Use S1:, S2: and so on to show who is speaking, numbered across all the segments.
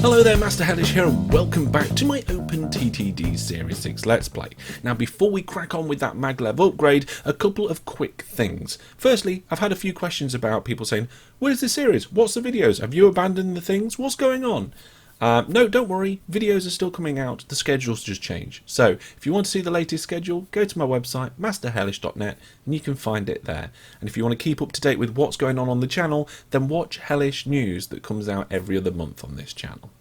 S1: Hello there, Master Hellish here, and welcome back to my OpenTTD Series 6 Let's Play. Now, before we crack on with that MacLeod upgrade, a couple of quick things. Firstly, I've had a few questions about people saying, where's the series? What's the videos? Have you abandoned the things? What's going on? No, don't worry, videos are still coming out, the schedule's just changed. So, if you want to see the latest schedule, go to my website, masterhellish.net, and you can find it there. And if you want to keep up to date with what's going on the channel, then watch Hellish News that comes out every other month on this channel.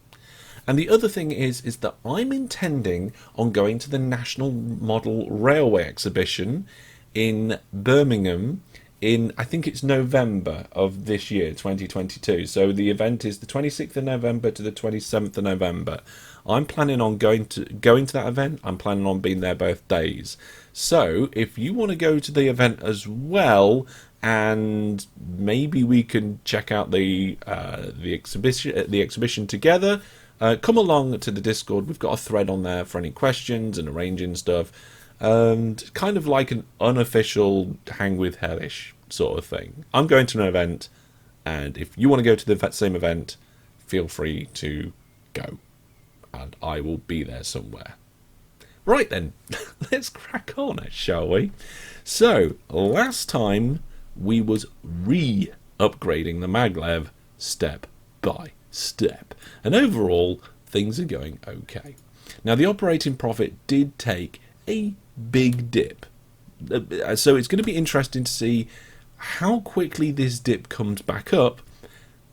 S1: And the other thing is that I'm intending on going to the National Model Railway Exhibition in Birmingham in, I think it's November of this year, 2022. So the event is the 26th of November to the 27th of November. I'm planning on going to that event. I'm planning on being there both days. So if you want to go to the event as well, and maybe we can check out the exhibition together, come along to the Discord. We've got a thread on there for any questions and arranging stuff. And kind of like an unofficial hang with Hellish sort of thing. I'm going to an event, and if you want to go to the same event, feel free to go, and I will be there somewhere. Right then, let's crack on, shall we? So, last time we was re-upgrading the MacLeod step by step, and overall things are going okay. Now, the operating profit did take a big dip, so it's going to be interesting to see how quickly this dip comes back up,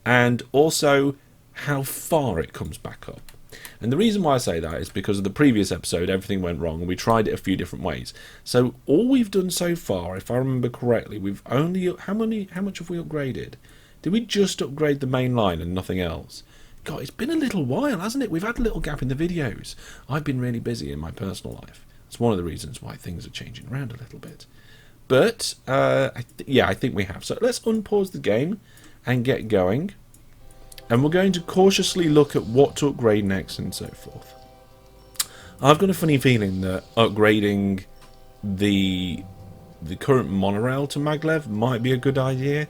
S1: and also how far it comes back up. And the reason why I say that is because of the previous episode, everything went wrong and we tried it a few different ways. So all we've done so far, if I remember correctly, we've only how much have we upgraded? Did we just upgrade the main line and nothing else? God, it's been a little while, hasn't it? We've had a little gap in the videos. I've been really busy in my personal life. It's one of the reasons why things are changing around a little bit. But, yeah, I think we have. So let's unpause the game and get going. And we're going to cautiously look at what to upgrade next and so forth. I've got a funny feeling that upgrading the current monorail to MacLeod might be a good idea.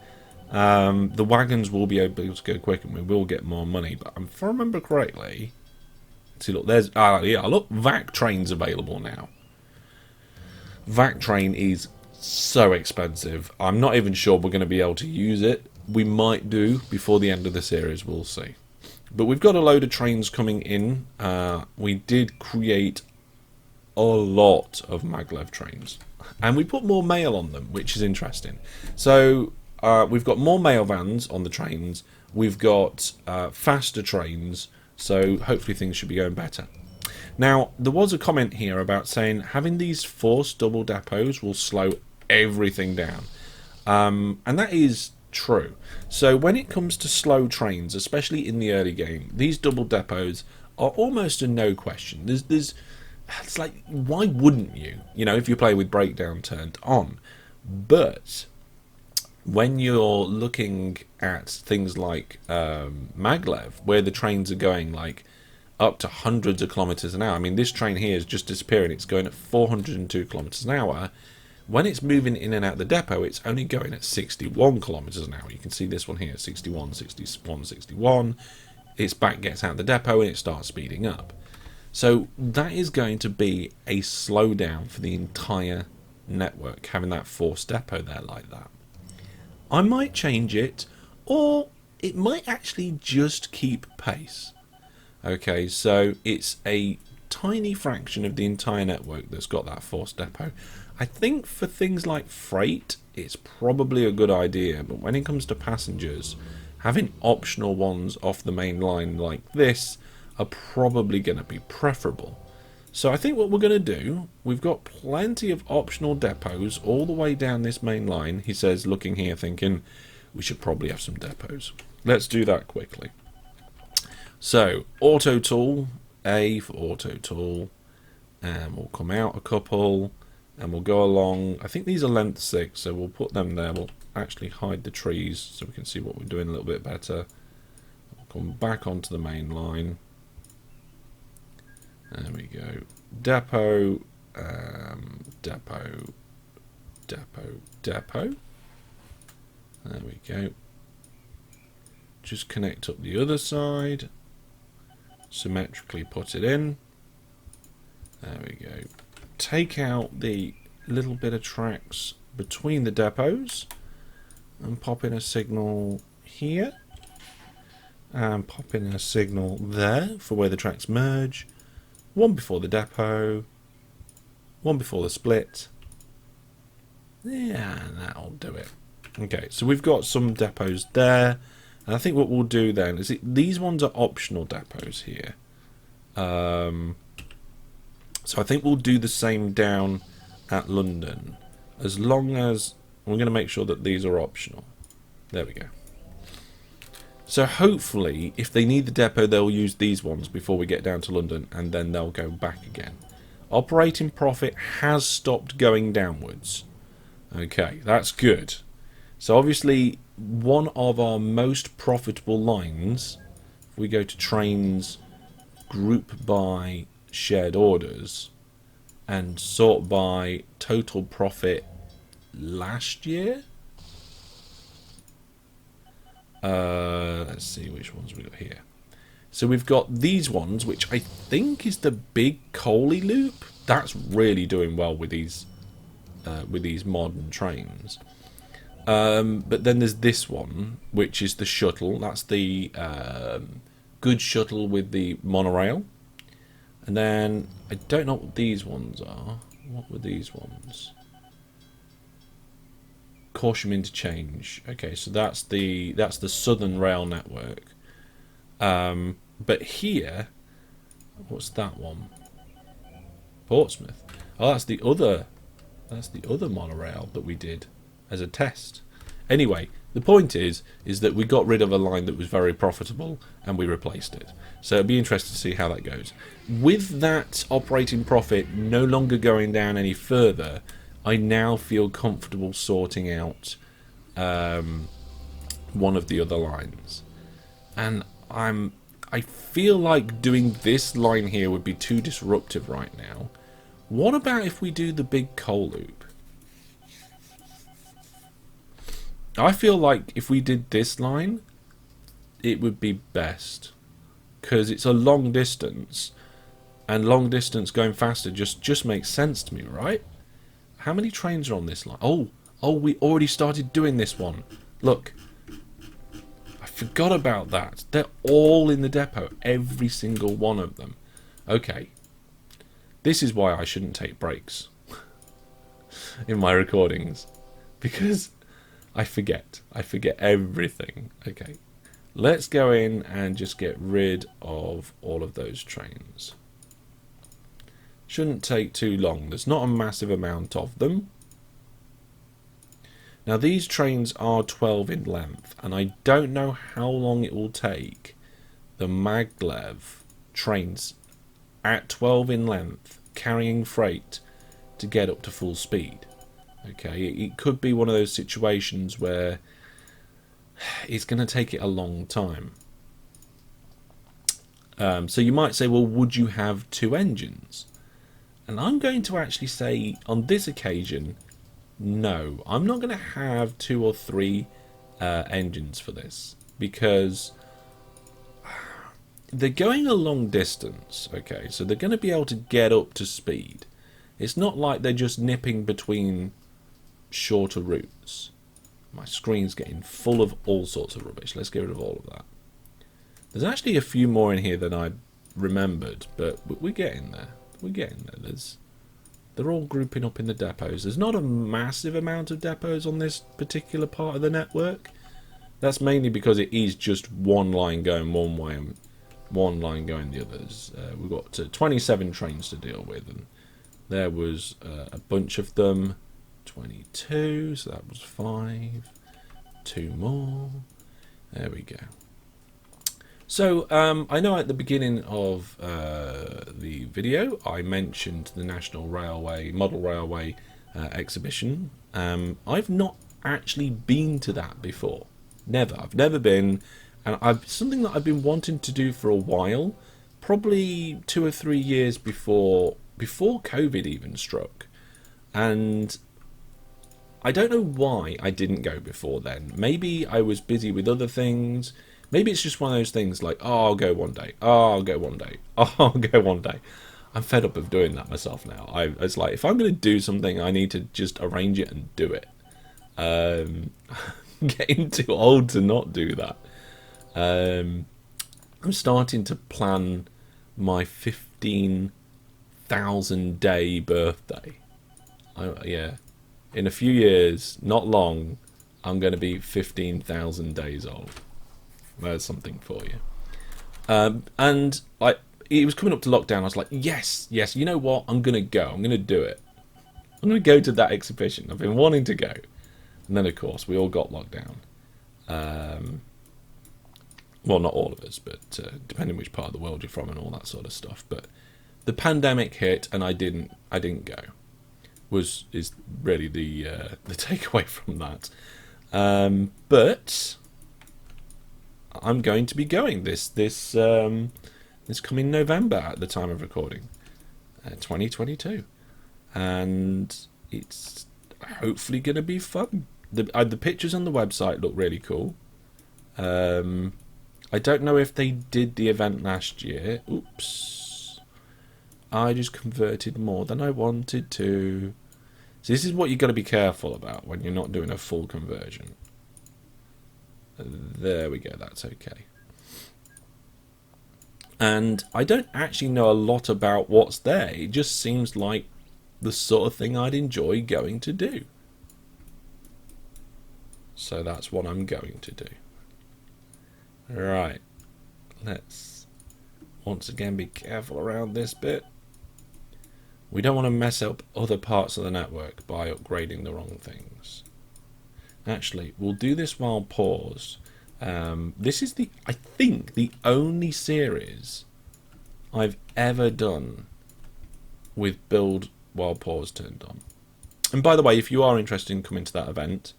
S1: The wagons will be able to go quick and we will get more money. But if I remember correctly... See, look, there's look, Vactrain's available now. Vactrain is so expensive. I'm not even sure we're going to be able to use it. We might do before the end of the series, we'll see. But we've got a load of trains coming in. We did create a lot of MacLeod trains, and we put more mail on them, which is interesting. So we've got more mail vans on the trains. We've got faster trains. So hopefully things should be going better. Now, there was a comment here about saying having these forced double depots will slow everything down. And that is true. So when it comes to slow trains, especially in the early game, these double depots are almost a no question. It's like, why wouldn't you? You know, if you play with breakdown turned on. But when you're looking at things like MacLeod, where the trains are going like up to hundreds of kilometers an hour. I mean, this train here is just disappearing. It's going at 402 kilometers an hour. When it's moving in and out the depot, it's only going at 61 kilometers an hour. You can see this one here, 61, 61, 61. Its back gets out the depot and it starts speeding up. So that is going to be a slowdown for the entire network, having that forced depot there like that. I might change it, or it might actually just keep pace. Okay, so it's a tiny fraction of the entire network that's got that forced depot. I think for things like freight, it's probably a good idea, but when it comes to passengers, having optional ones off the main line like this are probably going to be preferable. So I think what we're going to do, we've got plenty of optional depots all the way down this main line. He says, looking here, thinking, we should probably have some depots. Let's do that quickly. So, auto tool, A for auto tool, and we'll come out a couple, and we'll go along. I think these are length 6, so we'll put them there. We'll actually hide the trees so we can see what we're doing a little bit better. We'll come back onto the main line. There we go. Depot, depot, depot, depot. There we go. Just connect up the other side. symmetrically put it in. There we go. Take out the little bit of tracks between the depots and pop in a signal here. And pop in a signal there for where the tracks merge. One before the depot. One before the split. Yeah, that'll do it. Okay, so we've got some depots there. And I think what we'll do then is these ones are optional depots here. So I think we'll do the same down at London. As long as we're going to make sure that these are optional. There we go. So hopefully, if they need the depot, they'll use these ones before we get down to London, and then they'll go back again. Operating profit has stopped going downwards. Okay, that's good. So obviously, one of our most profitable lines, if we go to trains, group by shared orders, and sort by total profit last year. Let's see which ones we got here. So we've got these ones, which I think is the big Coley loop. That's really doing well with these modern trains. But then there's this one, which is the shuttle. That's the good shuttle with the monorail. And then I don't know what these ones are. What were these ones? Corsham Interchange. Okay, so that's the Southern Rail network. But here, what's that one? Portsmouth. Oh, that's the other monorail that we did as a test. Anyway, the point is that we got rid of a line that was very profitable and we replaced it. So it'll be interesting to see how that goes. With that operating profit no longer going down any further, I now feel comfortable sorting out one of the other lines. And I feel like doing this line here would be too disruptive right now. What about if we do the big coal loop? I feel like if we did this line, it would be best. Because it's a long distance. And long distance going faster just makes sense to me, right? How many trains are on this line? Oh, we already started doing this one. Look. I forgot about that. They're all in the depot. Every single one of them. Okay. This is why I shouldn't take breaks in my recordings. Because I forget. I forget everything. Okay. Let's go in and just get rid of all of those trains. Shouldn't take too long. There's not a massive amount of them. Now these trains are 12 in length, and I don't know how long it will take the maglev trains at 12 in length carrying freight to get up to full speed. Okay, it could be one of those situations where it's going to take it a long time. So you might say, well, would you have two engines? And I'm going to actually say, on this occasion, no. I'm not going to have 2 or 3 engines for this. Because they're going a long distance. Okay, so they're going to be able to get up to speed. It's not like they're just nipping between shorter routes. My screen's getting full of all sorts of rubbish. Let's get rid of all of that. There's actually a few more in here than I remembered, but we're getting there. We're getting there. They're all grouping up in the depots. There's not a massive amount of depots on this particular part of the network. That's mainly because it is just one line going one way and one line going the others. We've got 27 trains to deal with, and there was a bunch of them. 22, so that was 5. 2 more. There we go. So, I know at the beginning of the video I mentioned the National Railway, Model Railway exhibition. I've not actually been to that before. Never. I've never been. And something that I've been wanting to do for a while. Probably 2 or 3 years before COVID even struck. And I don't know why I didn't go before then. Maybe I was busy with other things. Maybe it's just one of those things like, oh, I'll go one day. Oh, I'll go one day. Oh, I'll go one day. I'm fed up of doing that myself now. It's like, if I'm going to do something, I need to just arrange it and do it. I'm getting too old to not do that. I'm starting to plan my 15,000 day birthday. Yeah. In a few years, not long, I'm going to be 15,000 days old. There's something for you. And it was coming up to lockdown. I was like, yes, you know what? I'm going to go. I'm going to do it. I'm going to go to that exhibition. I've been wanting to go. And then, of course, we all got locked down. Well, not all of us, but depending which part of the world you're from and all that sort of stuff. But the pandemic hit, and I didn't go. Is really the takeaway from that. But I'm going to be going this coming November at the time of recording, 2022, and it's hopefully going to be fun. The pictures on the website look really cool. I don't know if they did the event last year. Oops, I just converted more than I wanted to. So this is what you've got to be careful about when you're not doing a full conversion. There we go, that's okay. And I don't actually know a lot about what's there. It just seems like the sort of thing I'd enjoy going to do. So that's what I'm going to do. Right. Let's once again be careful around this bit. We don't want to mess up other parts of the network by upgrading the wrong things. Actually, we'll do this while paused. This is I think the only series I've ever done with build while pause turned on. And by the way, if you are interested in coming to that event,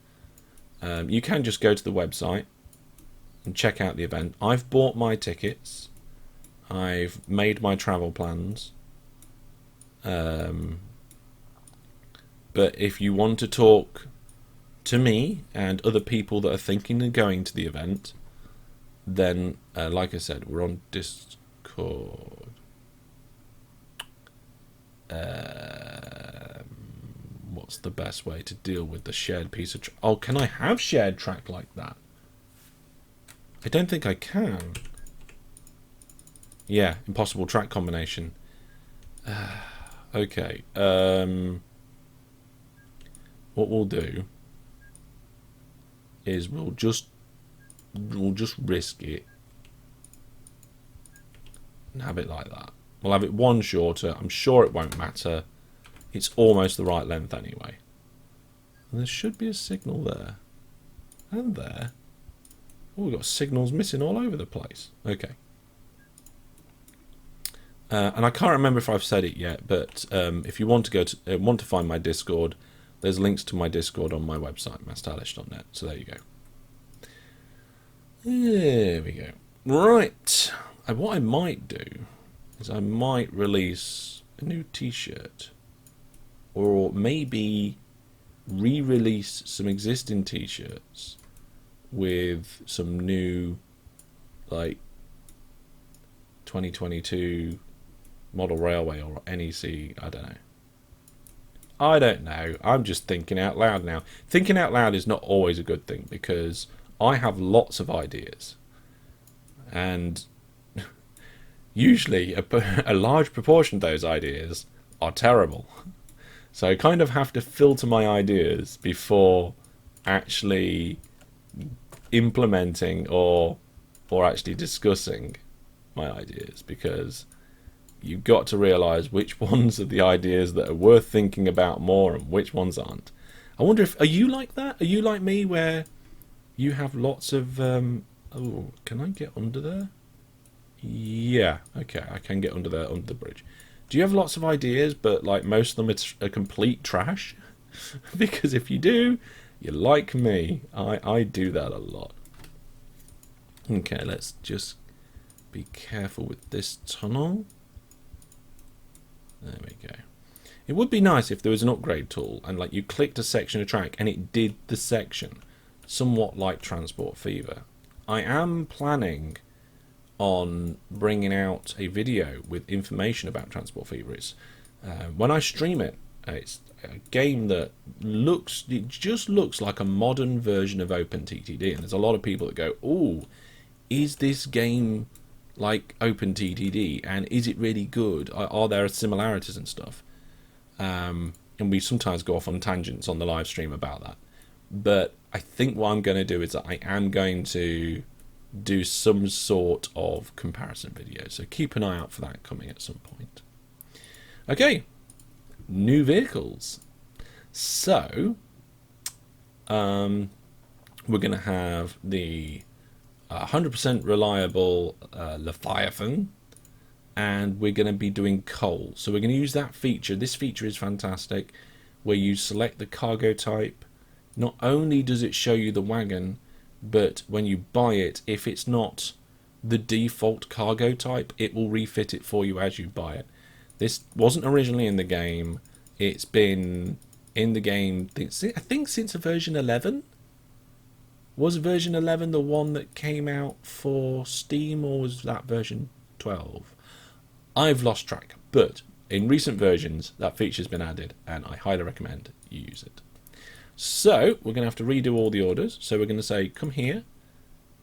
S1: you can just go to the website and check out the event. I've bought my tickets. I've made my travel plans. But if you want to talk to me and other people that are thinking of going to the event, then like I said, we're on Discord. What's the best way to deal with the shared piece of oh, can I have shared track like that? I don't think I can. Yeah, impossible track combination. Okay. What we'll do is we'll just risk it and have it like that. We'll have it one shorter. I'm sure it won't matter. It's almost the right length anyway. And there should be a signal there. And there. Oh, we've got signals missing all over the place. Okay. And I can't remember if I've said it yet, but if you want to go to want to find my Discord, there's links to my Discord on my website, masteralish.net. So there you go. There we go. Right. What I might do is I might release a new T-shirt, or maybe re-release some existing T-shirts with some new, like, 2022 model railway or NEC. I don't know. I'm just thinking out loud now. Thinking out loud is not always a good thing, because I have lots of ideas, and usually a large proportion of those ideas are terrible. So I kind of have to filter my ideas before actually implementing or actually discussing my ideas, because you've got to realize which ones are the ideas that are worth thinking about more and which ones aren't. I wonder if, are you like that? Are you like me, where you have lots of oh, can I get under there? Yeah, okay, I can get under there, under the bridge. Do you have lots of ideas, but like most of them are complete trash? Because if you do, you're like me. I do that a lot. Okay, let's just be careful with this tunnel. There we go. It would be nice if there was an upgrade tool and like you clicked a section of track and it did the section, somewhat like Transport Fever. I am planning on bringing out a video with information about Transport Fever. When I stream it, it's a game that just looks like a modern version of OpenTTD, and there's a lot of people that go, "Oh, is this game like OpenTTD, and is it really good? Are there similarities and stuff?" And we sometimes go off on tangents on the live stream about that. But I think what I'm going to do is that I am going to do some sort of comparison video. So keep an eye out for that coming at some point. Okay, new vehicles. So we're going to have the 100% reliable Leviathan, and we're going to be doing coal. So we're going to use that feature. This feature is fantastic, where you select the cargo type. Not only does it show you the wagon, but when you buy it, if it's not the default cargo type, it will refit it for you as you buy it. This wasn't originally in the game. It's been in the game, I think, since version 11. Was version 11 the one that came out for Steam, or was that version 12? I've lost track, but in recent versions, that feature's been added, and I highly recommend you use it. So we're going to have to redo all the orders. So we're going to say, come here,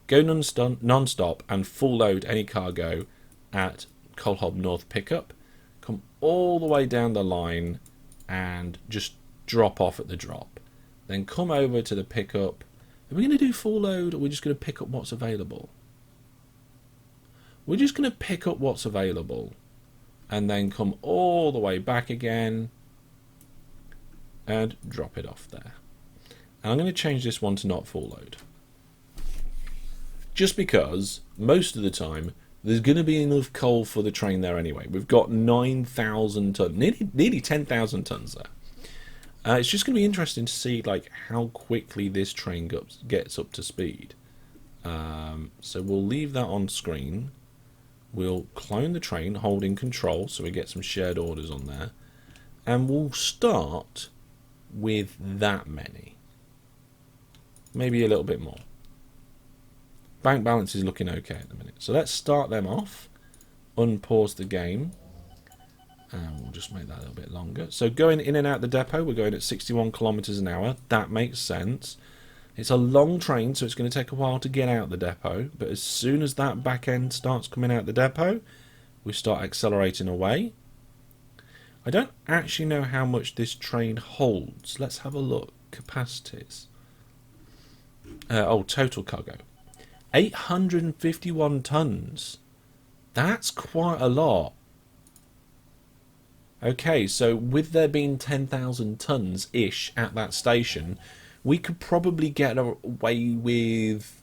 S1: go non-stop, and full load any cargo at Colhob North Pickup. Come all the way down the line and just drop off at the drop. Then come over to the pickup. Are we going to do full load, or are we just going to pick up what's available? We're just going to pick up what's available and then come all the way back again and drop it off there. And I'm going to change this one to not full load, just because most of the time there's going to be enough coal for the train there anyway. We've got 9,000 tons, nearly 10,000 tons there. It's just going to be interesting to see like how quickly this train gets up to speed. So we'll leave that on screen. We'll clone the train holding control so we get some shared orders on there, and we'll start with that many, maybe a little bit more. Bank balance is looking okay at the minute, so let's start them off, unpause the game, and we'll just make that a little bit longer. So going in and out the depot, we're going at 61 kilometers an hour. That makes sense. It's a long train, so it's going to take a while to get out the depot, but as soon as that back end starts coming out the depot, we start accelerating away. I don't actually know how much this train holds. Let's have a look. Capacities. Total cargo. 851 tons. That's quite a lot. Okay, so with there being 10,000 tons-ish at that station, we could probably get away with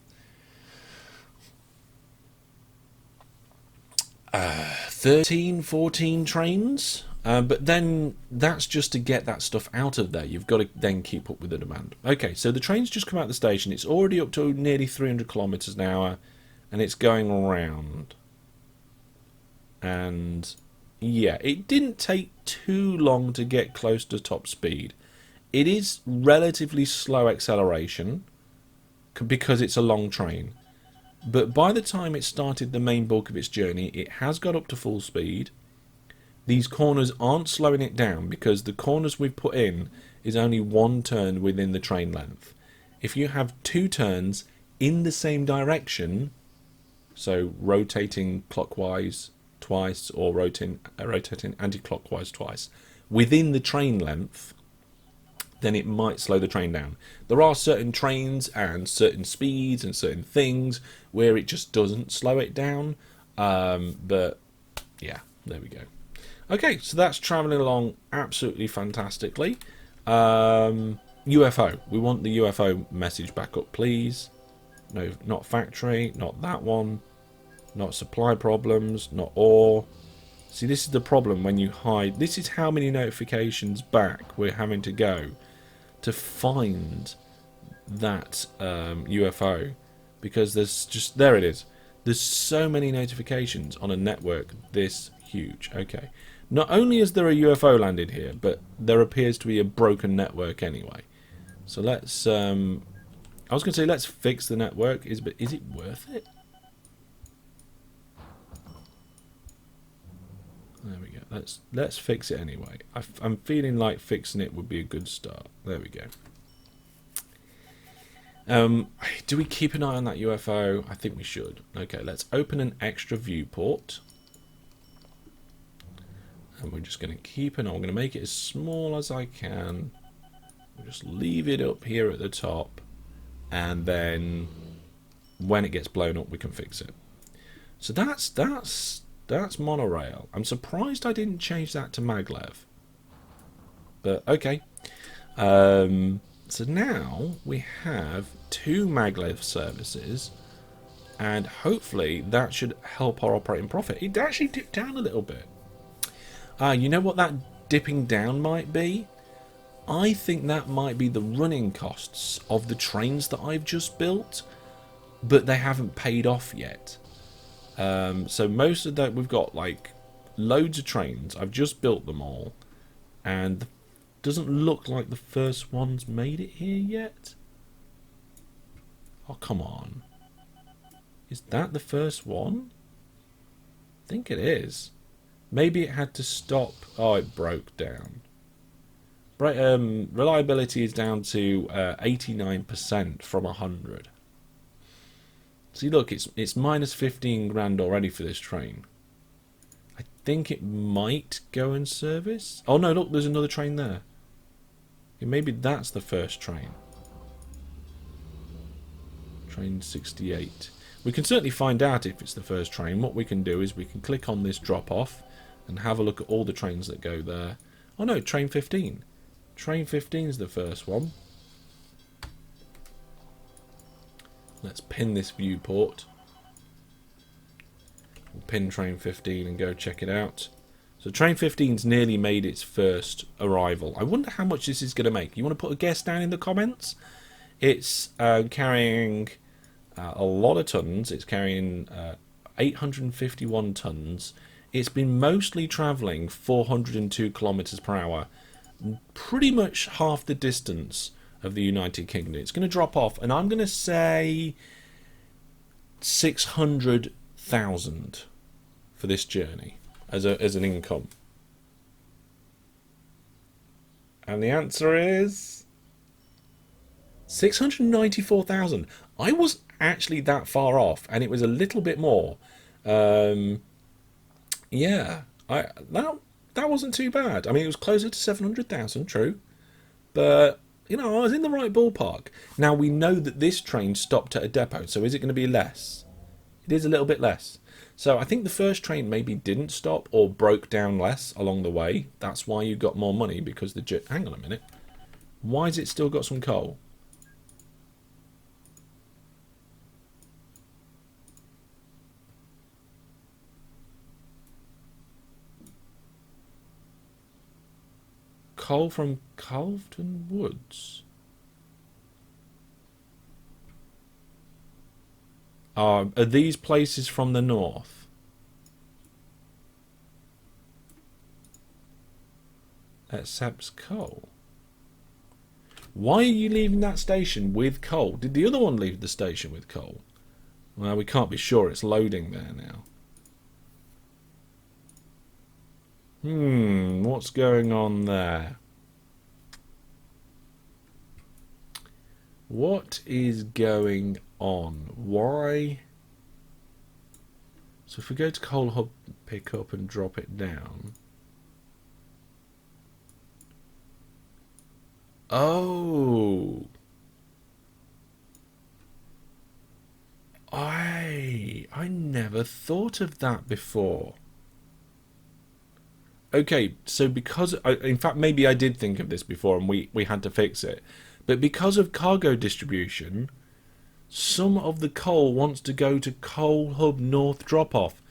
S1: 13, 14 trains. But then that's just to get that stuff out of there. You've got to then keep up with the demand. Okay, so the train's just come out of the station. It's already up to nearly 300 kilometers an hour, and it's going around. And yeah, it didn't take too long to get close to top speed. It is relatively slow acceleration because it's a long train. But by the time it started the main bulk of its journey, it has got up to full speed. These corners aren't slowing it down because the corners we've put in is only one turn within the train length. If you have two turns in the same direction, so rotating clockwise twice or rotating anti-clockwise twice, within the train length, then it might slow the train down. There are certain trains and certain speeds and certain things where it just doesn't slow it down. But yeah, there we go. Okay, so that's travelling along absolutely fantastically. UFO. We want the UFO message back up, please. No, not factory, not that one. Not supply problems, not ore. See, this is the problem when you hide. This is how many notifications back we're having to go to find that UFO, because there's just, there it is. There's so many notifications on a network this huge. Okay, not only is there a UFO landed here, but there appears to be a broken network anyway. So let's I was going to say let's fix the network, but is it worth it? There we go. Let's fix it anyway. I'm feeling like fixing it would be a good start. There we go. Do we keep an eye on that UFO? I think we should. Okay, let's open an extra viewport. And we're just going to keep an eye. I'm going to make it as small as I can. We'll just leave it up here at the top. And then when it gets blown up, we can fix it. So that's monorail. I'm surprised I didn't change that to maglev. But okay. So now we have 2 maglev services, and hopefully that should help our operating profit. It actually dipped down a little bit. You know what that dipping down might be? I think that might be the running costs of the trains that I've just built, but they haven't paid off yet. So most of that, we've got like loads of trains. I've just built them all, and doesn't look like the first one's made it here yet. Oh, come on. Is that the first one? I think it is. Maybe it had to stop. Oh, it broke down. Right, reliability is down to 89% from 100. See, look, it's minus 15 grand already for this train. I think it might go in service. Oh no, look, there's another train there. Yeah, maybe that's the first train. Train 68. We can certainly find out if it's the first train. What we can do is we can click on this drop off and have a look at all the trains that go there. Oh no, train 15. Train 15 is the first one. Let's pin this viewport. We'll pin train 15 and go check it out. So train 15's nearly made its first arrival. I wonder how much this is going to make. You want to put a guess down in the comments? It's carrying a lot of tons. It's carrying 851 tons. It's been mostly travelling 402 kilometers per hour. Pretty much half the distance of the United Kingdom. It's going to drop off, and I'm going to say 600,000 for this journey as an income. And the answer is 694,000. I was actually that far off, and it was a little bit more. Yeah, that wasn't too bad. I mean, it was closer to 700,000, true, but you know, I was in the right ballpark. Now we know that this train stopped at a depot, so is it going to be less? It is a little bit less. So I think the first train maybe didn't stop or broke down less along the way. That's why you got more money, because the hang on a minute. Why has it still got some coal? Coal from Calvton Woods. Are these places from the north? Accepts coal. Why are you leaving that station with coal? Did the other one leave the station with coal? Well, we can't be sure. It's loading there now. What's going on there? What is going on? Why? So if we go to Coal Hub, pick up and drop it down. Oh. I never thought of that before. Okay, so because in fact maybe I did think of this before and we had to fix it. But because of cargo distribution, some of the coal wants to go to Coal Hub North drop-off.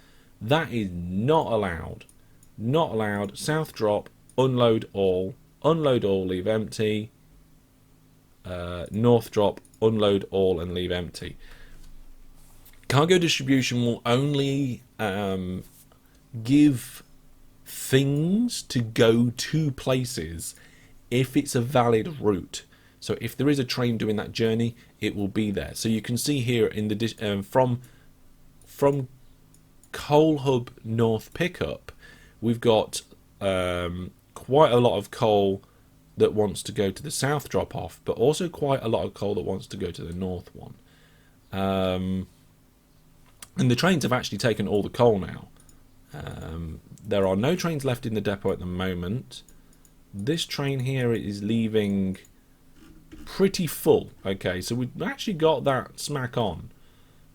S1: That is not allowed. Not allowed. South drop, unload all, leave empty. North drop, unload all and leave empty. Cargo distribution will only give things to go to places if it's a valid route. So if there is a train doing that journey, it will be there. So you can see here in the from Coal Hub North Pickup, we've got quite a lot of coal that wants to go to the south drop off, but also quite a lot of coal that wants to go to the north one. And the trains have actually taken all the coal now. There are no trains left in the depot at the moment. This train here is leaving pretty full. Okay, so we've actually got that smack on,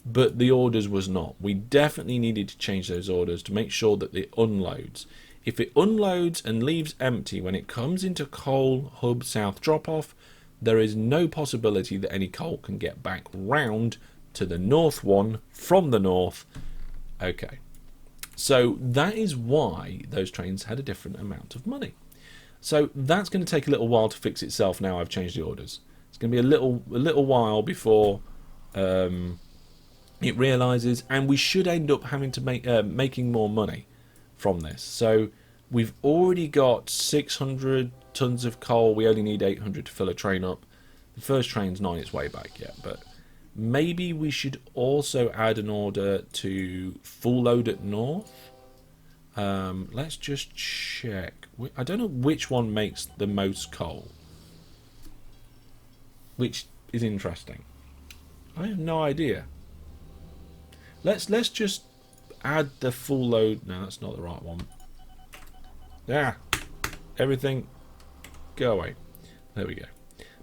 S1: but the orders was not. We definitely needed to change those orders to make sure that it unloads. If it unloads and leaves empty when it comes into Coal Hub South drop-off, there is no possibility that any coal can get back round to the north one from the north. Okay, so that is why those trains had a different amount of money. So that's going to take a little while to fix itself now I've changed the orders. It's going to be a little while before it realizes, and we should end up having to make making more money from this. So we've already got 600 tons of coal. We only need 800 to fill a train up. The first train's not on its way back yet, but maybe we should also add an order to full load at north. Let's just check. I don't know which one makes the most coal, which is interesting. I have no idea. Let's just add the full load. No, that's not the right one. Yeah, everything go away. There we go.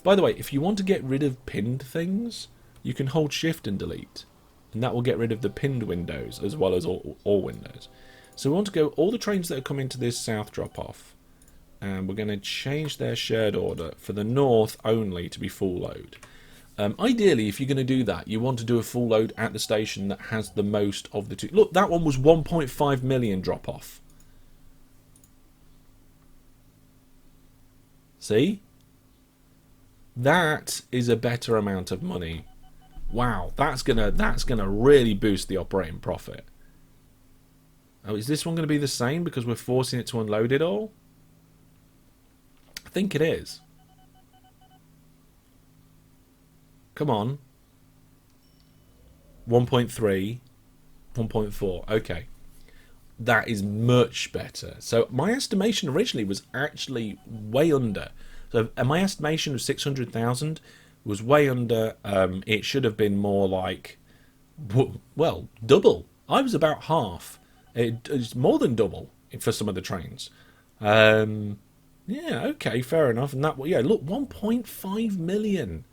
S1: By the way, if you want to get rid of pinned things, you can hold shift and delete, and that will get rid of the pinned windows as well as all windows. So we want to go all the trains that are coming to this south drop off, and we're going to change their shared order for the north only to be full load. Ideally, if you're going to do that, you want to do a full load at the station that has the most of the two. Look, that one was 1.5 million drop off. See? That is a better amount of money. Wow, that's gonna really boost the operating profit. Oh, is this one going to be the same because we're forcing it to unload it all? I think it is. Come on. 1.3, 1.4. Okay. That is much better. So my estimation originally was actually way under. So my estimation of 600,000 was way under. It should have been more like, well, double. I was about half. It's more than double for some of the trains. Yeah, okay, fair enough. And that, yeah, look, 1.5 million.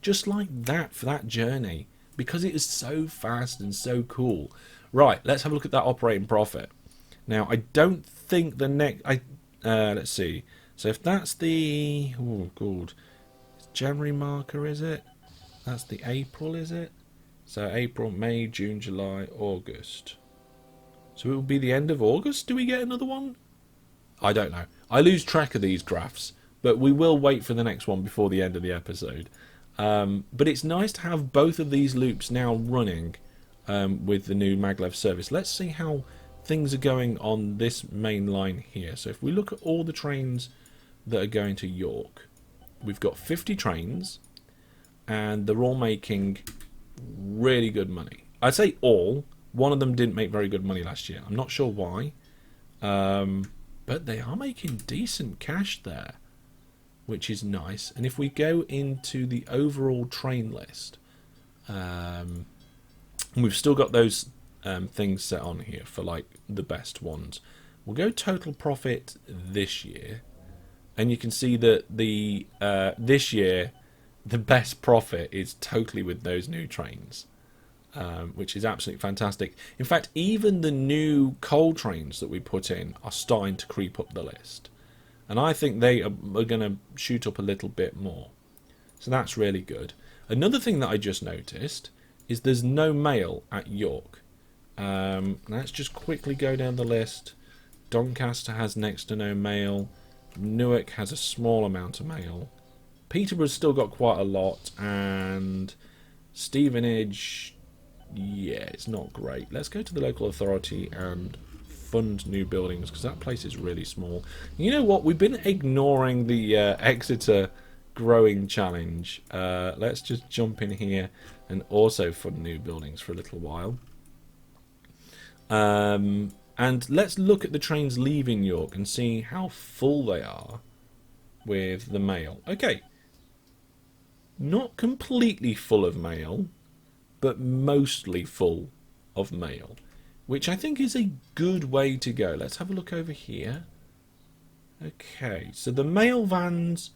S1: Just like that for that journey. Because it is so fast and so cool. Right, let's have a look at that operating profit. Now, I don't think the next... let's see. So if that's the... Oh, God. January marker, is it? That's the April, is it? So April, May, June, July, August. So it will be the end of August? Do we get another one? I don't know. I lose track of these graphs. But we will wait for the next one before the end of the episode. But it's nice to have both of these loops now running with the new maglev service. Let's see how things are going on this main line here. So if we look at all the trains that are going to York, we've got 50 trains, and they're all making really good money. I'd say all. One of them didn't make very good money last year. I'm not sure why. But they are making decent cash there, which is nice. And if we go into the overall train list, we've still got those things set on here for like the best ones. We'll go total profit this year, and you can see that the this year the best profit is totally with those new trains. Which is absolutely fantastic. In fact, even the new coal trains that we put in are starting to creep up the list. And I think they are going to shoot up a little bit more. So that's really good. Another thing that I just noticed is there's no mail at York. Let's just quickly go down the list. Doncaster has next to no mail. Newark has a small amount of mail. Peterborough's still got quite a lot. And Stevenage... yeah, it's not great. Let's go to the local authority and fund new buildings, because that place is really small. You know what? We've been ignoring the Exeter growing challenge. Let's just jump in here and also fund new buildings for a little while. And let's look at the trains leaving York and see how full they are with the mail. Okay, not completely full of mail, but mostly full of mail, which I think is a good way to go. Let's have a look over here. Okay, so the mail vans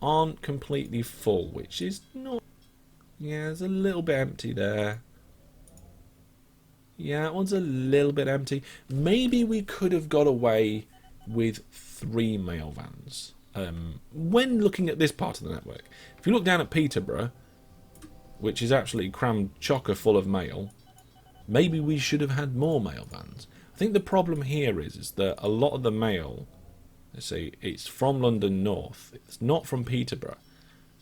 S1: aren't completely full, which is not... Yeah, there's a little bit empty there. Yeah, that one's a little bit empty. Maybe we could have got away with 3 mail vans. When looking at this part of the network, if you look down at Peterborough, which is actually crammed chocker full of mail, maybe we should have had more mail vans. I think the problem here is that a lot of the mail, let's see, it's from London North. It's not from Peterborough.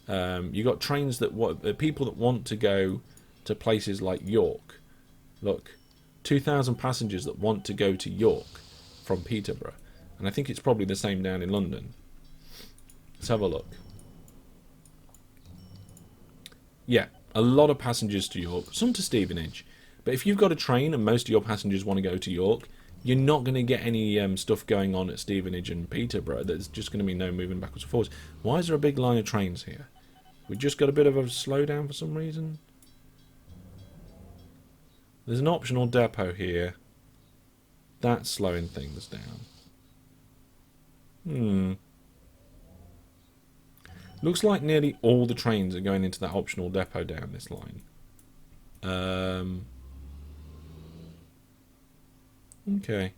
S1: You got trains that people that want to go to places like York. Look, 2,000 passengers that want to go to York from Peterborough, and I think it's probably the same down in London. Let's have a look. Yeah, a lot of passengers to York, some to Stevenage. But if you've got a train and most of your passengers want to go to York, you're not going to get any stuff going on at Stevenage and Peterborough. There's just going to be no moving backwards and forwards. Why is there a big line of trains here? We just got a bit of a slowdown for some reason. There's an optional depot here. That's slowing things down. Looks like nearly all the trains are going into that optional depot down this line. Okay.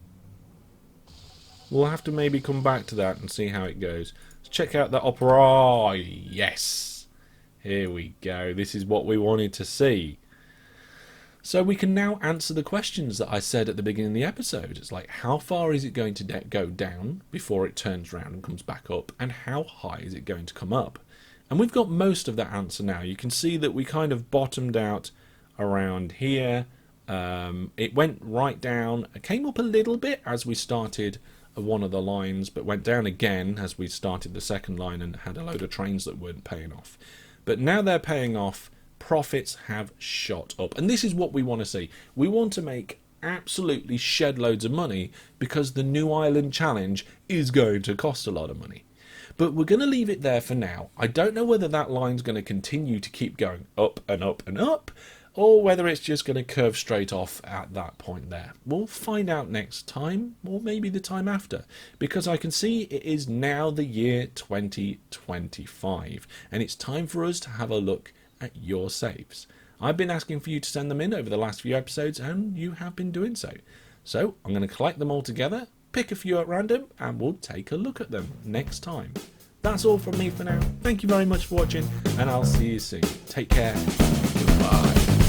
S1: We'll have to maybe come back to that and see how it goes. Let's check out that opera. Oh, yes. Here we go. This is what we wanted to see. So we can now answer the questions that I said at the beginning of the episode. It's like, how far is it going to go down before it turns around and comes back up? And how high is it going to come up? And we've got most of that answer now. You can see that we kind of bottomed out around here. It went right down. It came up a little bit as we started one of the lines, but went down again as we started the second line and had a load of trains that weren't paying off. But now they're paying off. Profits have shot up, and this is what we want to see. We want to make absolutely shed loads of money because the New Ireland Challenge is going to cost a lot of money. But we're going to leave it there for now. I don't know whether that line's going to continue to keep going up and up and up, or whether it's just going to curve straight off at that point there. We'll find out next time, or maybe the time after, because I can see it is now the year 2025, and it's time for us to have a look at your saves. I've been asking for you to send them in over the last few episodes, and you have been doing so. So I'm going to collect them all together, pick a few at random, and we'll take a look at them next time. That's all from me for now. Thank you very much for watching, and I'll see you soon. Take care. Goodbye.